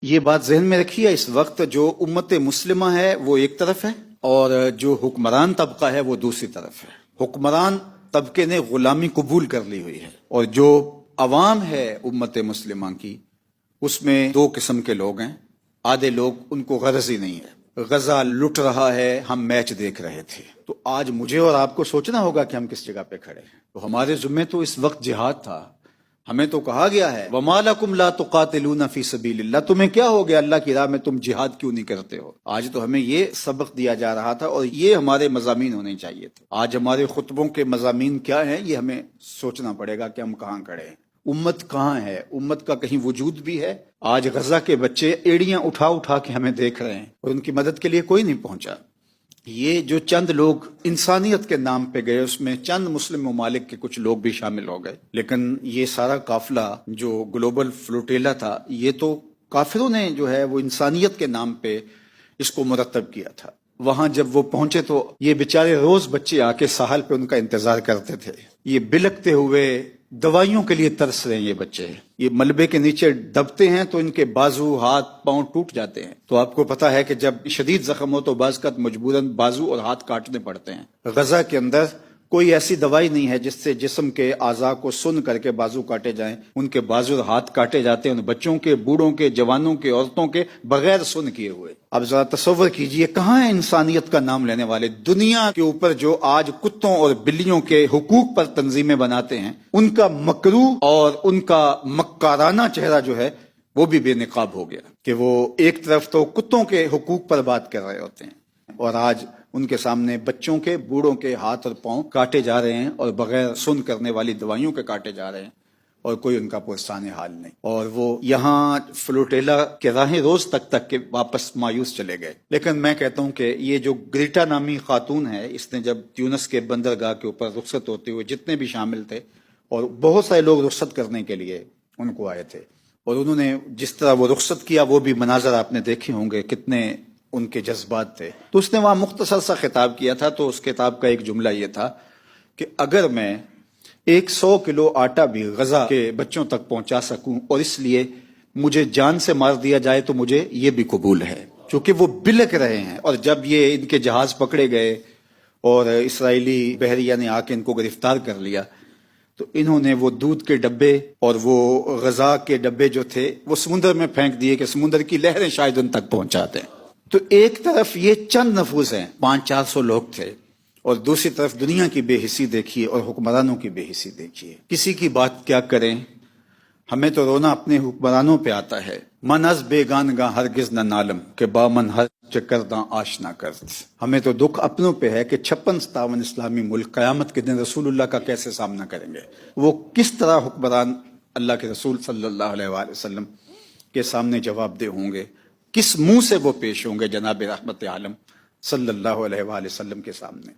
یہ بات ذہن میں رکھیے، اس وقت جو امت مسلمہ ہے وہ ایک طرف ہے اور جو حکمران طبقہ ہے وہ دوسری طرف ہے۔ حکمران طبقے نے غلامی قبول کر لی ہوئی ہے اور جو عوام ہے امت مسلمہ کی، اس میں دو قسم کے لوگ ہیں۔ آدھے لوگ ان کو غرض ہی نہیں ہے، غزہ لٹ رہا ہے، ہم میچ دیکھ رہے تھے۔ تو آج مجھے اور آپ کو سوچنا ہوگا کہ ہم کس جگہ پہ کھڑے ہیں۔ تو ہمارے ذمہ تو اس وقت جہاد تھا۔ ہمیں تو کہا گیا ہے وَمَا لَكُمْ لَا تُقَاتِلُونَ فِي سَبِيلِ اللَّهِ، تمہیں کیا ہو گیا اللہ کی راہ میں تم جہاد کیوں نہیں کرتے ہو؟ آج تو ہمیں یہ سبق دیا جا رہا تھا اور یہ ہمارے مضامین ہونے چاہیے تھے۔ آج ہمارے خطبوں کے مضامین کیا ہیں یہ ہمیں سوچنا پڑے گا کہ ہم کہاں کھڑے ہیں، امت کہاں ہے، امت کا کہیں وجود بھی ہے؟ آج غزہ کے بچے ایڑیاں اٹھا اٹھا کے ہمیں دیکھ رہے ہیں اور ان کی مدد کے لیے کوئی نہیں پہنچا۔ یہ جو چند لوگ انسانیت کے نام پہ گئے، اس میں چند مسلم ممالک کے کچھ لوگ بھی شامل ہو گئے، لیکن یہ سارا قافلہ جو گلوبل فلوٹیلا تھا، یہ تو کافروں نے جو ہے وہ انسانیت کے نام پہ اس کو مرتب کیا تھا۔ وہاں جب وہ پہنچے تو یہ بیچارے روز بچے آ کے ساحل پہ ان کا انتظار کرتے تھے، یہ بلکتے ہوئے دوائیوں کے لیے ترس رہے ہیں۔ یہ بچے یہ ملبے کے نیچے دبتے ہیں تو ان کے بازو، ہاتھ، پاؤں ٹوٹ جاتے ہیں۔ تو آپ کو پتا ہے کہ جب شدید زخم ہو تو بعض کا مجبوراً بازو اور ہاتھ کاٹنے پڑتے ہیں۔ غزہ کے اندر کوئی ایسی دوائی نہیں ہے جس سے جسم کے اعضاء کو سن کر کے بازو کاٹے جائیں، ان کے بازو اور ہاتھ کاٹے جاتے ہیں، ان بچوں کے، بوڑھوں کے، جوانوں کے، عورتوں کے، بغیر سن کیے ہوئے۔ اب ذرا تصور کیجئے کہاں ہے انسانیت کا نام لینے والے؟ دنیا کے اوپر جو آج کتوں اور بلیوں کے حقوق پر تنظیمیں بناتے ہیں، ان کا مکرو اور ان کا مکارانہ چہرہ جو ہے وہ بھی بے نقاب ہو گیا کہ وہ ایک طرف تو کتوں کے حقوق پر بات کر رہے ہوتے ہیں اور آج ان کے سامنے بچوں کے، بوڑھوں کے ہاتھ اور پاؤں کاٹے جا رہے ہیں اور بغیر سن کرنے والی دوائیوں کے کاٹے جا رہے ہیں اور کوئی ان کا پرسان حال نہیں۔ اور وہ یہاں فلوٹیلا کے راہیں روز تک کے واپس مایوس چلے گئے۔ لیکن میں کہتا ہوں کہ یہ جو گریٹا نامی خاتون ہے، اس نے جب تیونس کے بندرگاہ کے اوپر رخصت ہوتے ہوئے جتنے بھی شامل تھے، اور بہت سارے لوگ رخصت کرنے کے لیے ان کو آئے تھے، اور انہوں نے جس طرح وہ رخصت کیا وہ بھی مناظر آپ نے دیکھے ہوں گے، کتنے ان کے جذبات تھے۔ تو اس نے وہاں مختصر سا خطاب کیا تھا، تو اس کتاب کا ایک جملہ یہ تھا کہ اگر میں 100 کلو آٹا بھی غزہ کے بچوں تک پہنچا سکوں اور اس لیے مجھے جان سے مار دیا جائے تو مجھے یہ بھی قبول ہے، چونکہ وہ بلک رہے ہیں۔ اور جب یہ ان کے جہاز پکڑے گئے اور اسرائیلی بحریہ نے آ کے ان کو گرفتار کر لیا، تو انہوں نے وہ دودھ کے ڈبے اور وہ غذا کے ڈبے جو تھے وہ سمندر میں پھینک دیے کہ سمندر کی لہریں شاید ان تک پہنچا دیں۔ تو ایک طرف یہ چند نفوذ ہیں، 500-400 لوگ تھے، اور دوسری طرف دنیا کی بے حسی دیکھیے اور حکمرانوں کی بے حسی دیکھیے۔ کسی کی بات کیا کریں، ہمیں تو رونا اپنے حکمرانوں پہ آتا ہے۔ من از بیگانگاں ہرگز نہ نالم کہ بامن ہر چکرداں آشنا کرد۔ ہمیں تو دکھ اپنوں پہ ہے کہ 56-57 اسلامی ملک قیامت کے دن رسول اللہ کا کیسے سامنا کریں گے، وہ کس طرح حکمران اللہ کے رسول صلی اللہ علیہ وآلہ وسلم کے سامنے جواب دہ ہوں گے، کس منہ سے وہ پیش ہوں گے جناب رحمت عالم صلی اللہ علیہ وآلہ وسلم کے سامنے۔